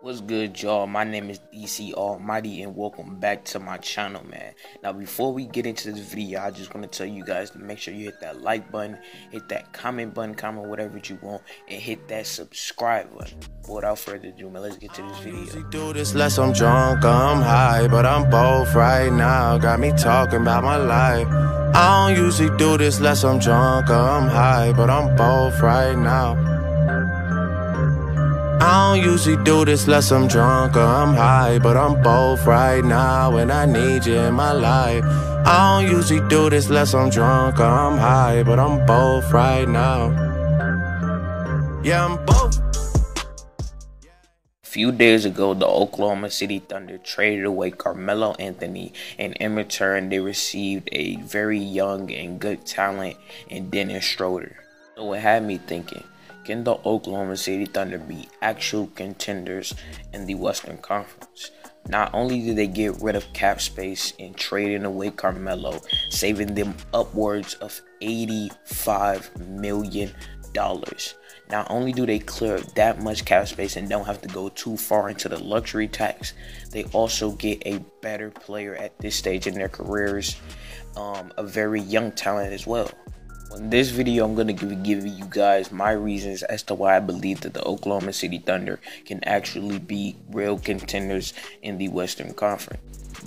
What's good, y'all? My name is DC Almighty and welcome back to my channel, man. Now, before we get into this video, I just want to tell you guys to make sure you hit that like button, hit that comment button, comment whatever you want, and hit that subscribe button. But without further ado, man, let's get to this video. Usually do this less I'm drunk, I'm high, but I'm both right now. Got me talking about my life. I don't usually do this less I'm drunk, I'm high, but I'm both right now. I don't usually do this less I'm drunk or I'm high, but I'm both right now and I need you in my life. I don't usually do this less I'm drunk or I'm high, but I'm both right now. Yeah, I'm both. A few days ago, the Oklahoma City Thunder traded away Carmelo Anthony, and in return, they received a very young and good talent in Dennis Schroeder. So it had me thinking, can the Oklahoma City Thunder be actual contenders in the Western Conference? Not only did they get rid of cap space in trading away Carmelo, saving them upwards of $85 million. Not only do they clear that much cap space and don't have to go too far into the luxury tax, they also get a better player at this stage in their careers, a very young talent as well. In this video, I'm going to give you guys my reasons as to why I believe that the Oklahoma City Thunder can actually be real contenders in the Western Conference.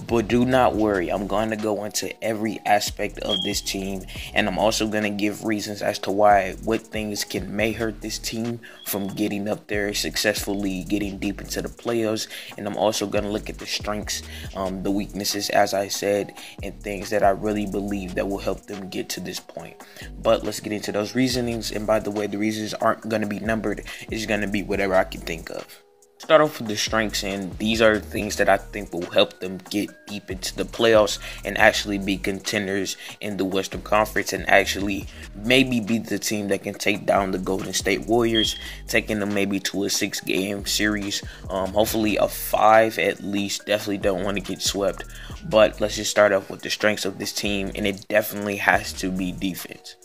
But do not worry, I'm going to go into every aspect of this team, and I'm also going to give reasons as to what things may hurt this team from getting up there successfully, getting deep into the playoffs. And I'm also going to look at the strengths, the weaknesses, as I said, and things that I really believe that will help them get to this point. But let's get into those reasonings. And by the way, the reasons aren't going to be numbered. It's going to be whatever I can think of. Start off with the strengths, and these are the things that I think will help them get deep into the playoffs and actually be contenders in the Western Conference and actually maybe be the team that can take down the Golden State Warriors, taking them maybe to a 6-game series, hopefully a 5 at least. Definitely don't want to get swept, but let's just start off with the strengths of this team, and it definitely has to be defense.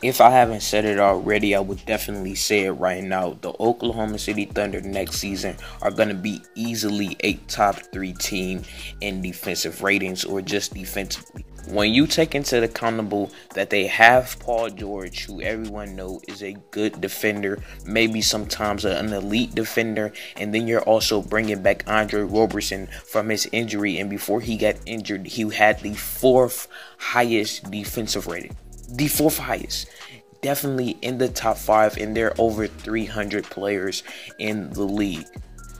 If I haven't said it already, I would definitely say it right now. The Oklahoma City Thunder next season are going to be easily a top 3 team in defensive ratings or just defensively. When you take into accountable that they have Paul George, who everyone knows is a good defender, maybe sometimes an elite defender, and then you're also bringing back Andre Roberson from his injury, and before he got injured, he had the 4th highest defensive rating. The 4th highest, definitely in the top 5, and there are over 300 players in the league.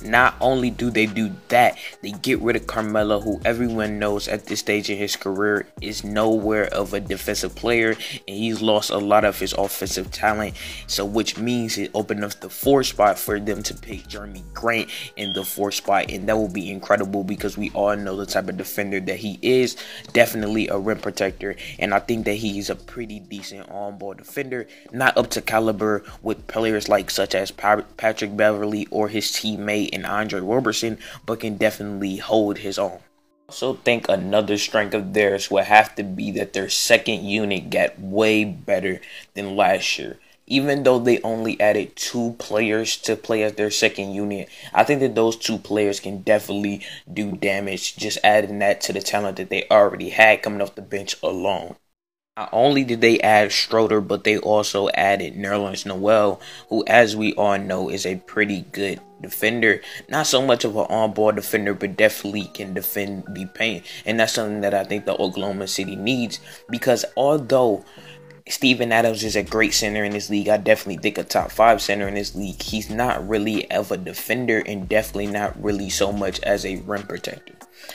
Not only do they do that, they get rid of Carmelo, who everyone knows at this stage in his career is nowhere of a defensive player, and he's lost a lot of his offensive talent. So which means it opened up the 4th spot for them to pick Jeremy Grant in the 4th spot, and that will be incredible because we all know the type of defender that he is. Definitely a rim protector, and I think that he's a pretty decent on-ball defender, not up to caliber with players like such as Patrick Beverley or his teammate and Andre Roberson, but can definitely hold his own. I also think another strength of theirs will have to be that their second unit got way better than last year. Even though they only added 2 players to play as their second unit, I think that those 2 players can definitely do damage, just adding that to the talent that they already had coming off the bench alone. Not only did they add Schroeder, but they also added Nerlens Noel, who, as we all know, is a pretty good defender. Not so much of an on-ball defender, but definitely can defend the paint. And that's something that I think the Oklahoma City needs, because although Steven Adams is a great center in this league, I definitely think a top 5 center in this league, he's not really of a defender and definitely not really so much as a rim protector.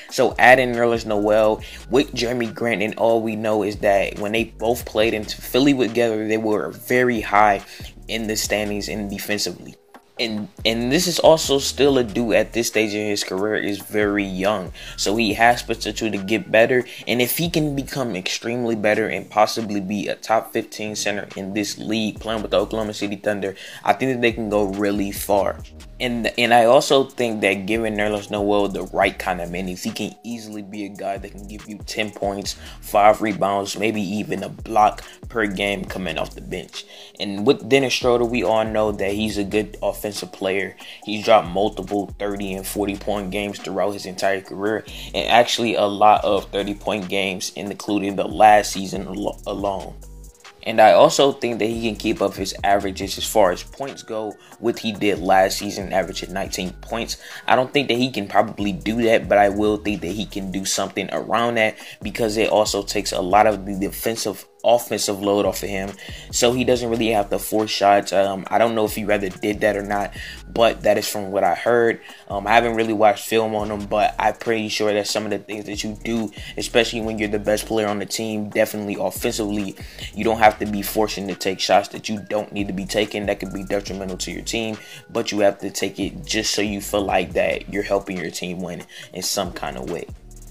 So adding Nerlens Noel with Jeremy Grant, and all we know is that when they both played in Philly together, they were very high in the standings and defensively. And this is also still a dude at this stage in his career is very young. So he has potential to get better. And if he can become extremely better and possibly be a top 15 center in this league playing with the Oklahoma City Thunder, I think that they can go really far. And I also think that giving Nerlens Noel the right kind of minutes, he can easily be a guy that can give you 10 points, 5 rebounds, maybe even a block per game coming off the bench. And with Dennis Schroeder, we all know that he's a good offensive offensive player. He's dropped multiple 30 and 40-point games throughout his entire career, and actually a lot of 30-point games, including the last season alone. And I also think that he can keep up his averages as far as points go, what he did last season, averaging 19 points. I don't think that he can probably do that, but I will think that he can do something around that, because it also takes a lot of the offensive load off of him, so he doesn't really have to force shots. I don't know if he rather did that or not, but that is from what I heard. I haven't really watched film on him, but I'm pretty sure that some of the things that you do, especially when you're the best player on the team, definitely offensively, you don't have to be forcing to take shots that you don't need to be taking that could be detrimental to your team, but you have to take it just so you feel like that you're helping your team win in some kind of way.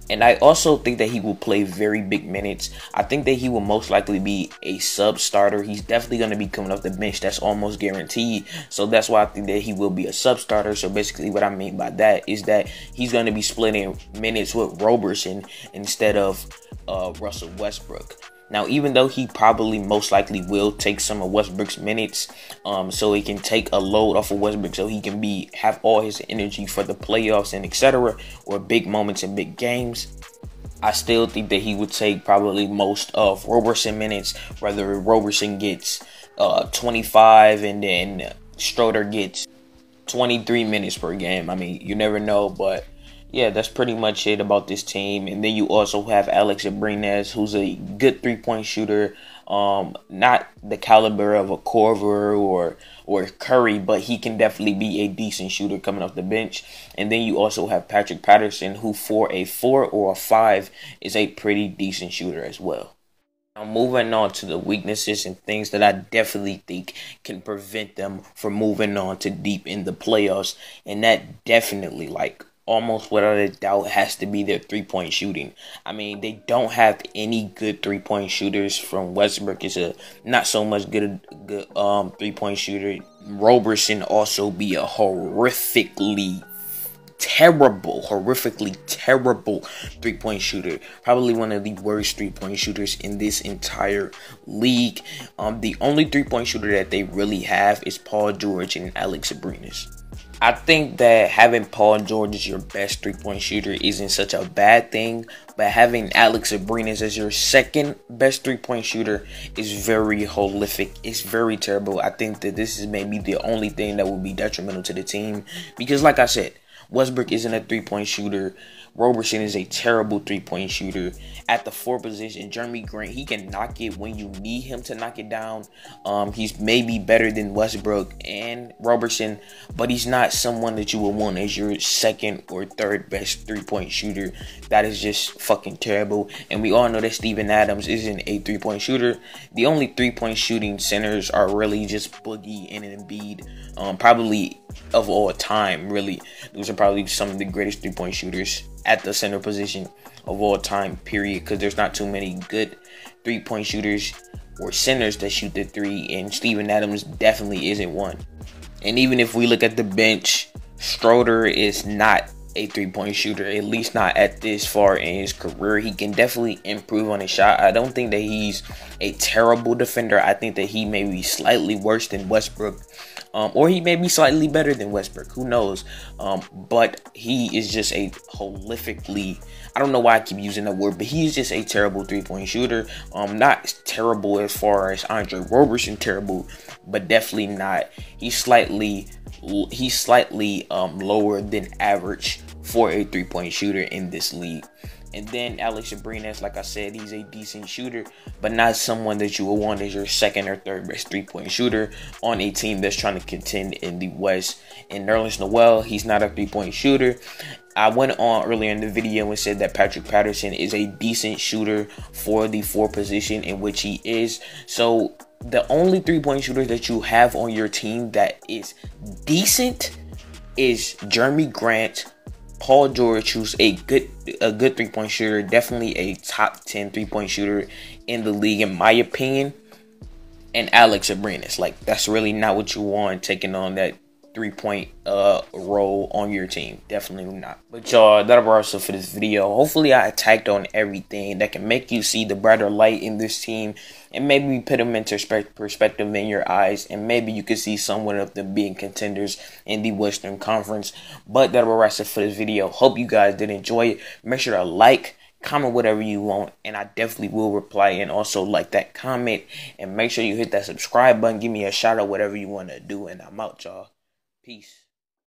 And I also think that he will play very big minutes. I think that he will most likely be a sub starter. He's definitely going to be coming off the bench. That's almost guaranteed. So that's why I think that he will be a sub starter. So basically what I mean by that is that he's going to be splitting minutes with Roberson instead of Russell Westbrook. Now, even though he probably most likely will take some of Westbrook's minutes, so he can take a load off of Westbrook, so he can have all his energy for the playoffs and etc., or big moments and big games, I still think that he would take probably most of Roberson minutes, whether Roberson gets 25 and then Schroeder gets 23 minutes per game. I mean, you never know, but yeah, that's pretty much it about this team. And then you also have Alex Abrines, who's a good three-point shooter. Not the caliber of a Korver or Curry, but he can definitely be a decent shooter coming off the bench. And then you also have Patrick Patterson, who for a 4 or a 5 is a pretty decent shooter as well. Now, moving on to the weaknesses and things that I definitely think can prevent them from moving on to deep in the playoffs. And that definitely, almost without a doubt, has to be their three-point shooting. I mean, they don't have any good three-point shooters. From Westbrook is a not so much good three-point shooter. Roberson also be a horrifically terrible three-point shooter. Probably one of the worst three-point shooters in this entire league. The only three-point shooter that they really have is Paul George and Alex Abrines. I think that having Paul George as your best three-point shooter isn't such a bad thing, but having Alex Abrines as your second best three-point shooter is very horrific. It's very terrible. I think that this is maybe the only thing that will be detrimental to the team, because like I said, Westbrook isn't a three-point shooter. Roberson is a terrible three-point shooter. At the 4 position, Jeremy Grant, he can knock it when you need him to knock it down. He's maybe better than Westbrook and Roberson, but he's not someone that you would want as your second or third best three-point shooter. That is just fucking terrible. And we all know that Steven Adams isn't a three-point shooter. The only three-point shooting centers are really just Boogie and Embiid. Probably of all time, really. Those are probably some of the greatest three-point shooters at the center position of all time, period, because there's not too many good three-point shooters or centers that shoot the three, and Steven Adams definitely isn't one. And even if we look at the bench, Schroeder is not a three-point shooter, at least not at this far in his career. He can definitely improve on his shot. I don't think that he's a terrible defender. I think that he may be slightly worse than Westbrook, or he may be slightly better than Westbrook. Who knows? But he is just a horrifically, I don't know why I keep using that word, but he's just a terrible three-point shooter. Not terrible as far as Andre Roberson terrible, but definitely not. He's slightly lower than average for a three-point shooter in this league. And then Alex Abrines, like I said, he's a decent shooter, but not someone that you would want as your second or third best three-point shooter on a team that's trying to contend in the West. And Nerlens Noel, he's not a three-point shooter. I went on earlier in the video and said that Patrick Patterson is a decent shooter for the 4 position in which he is. So the only three-point shooter that you have on your team that is decent is Jeremy Grant, Paul George, who's a good three-point shooter, definitely a top 10 three-point shooter in the league in my opinion, and Alex Abrines. Like, that's really not what you want taking on that 3-point role on your team. Definitely not. But y'all, that'll be also for this video. Hopefully I attacked on everything that can make you see the brighter light in this team, and maybe put them into perspective in your eyes, and maybe you could see someone of them being contenders in the Western Conference. But that'll be also for this video. Hope you guys did enjoy it. Make sure to like, comment whatever you want, and I definitely will reply, and also like that comment, and make sure you hit that subscribe button. Give me a shout out, whatever you want to do, and I'm out, y'all. Peace.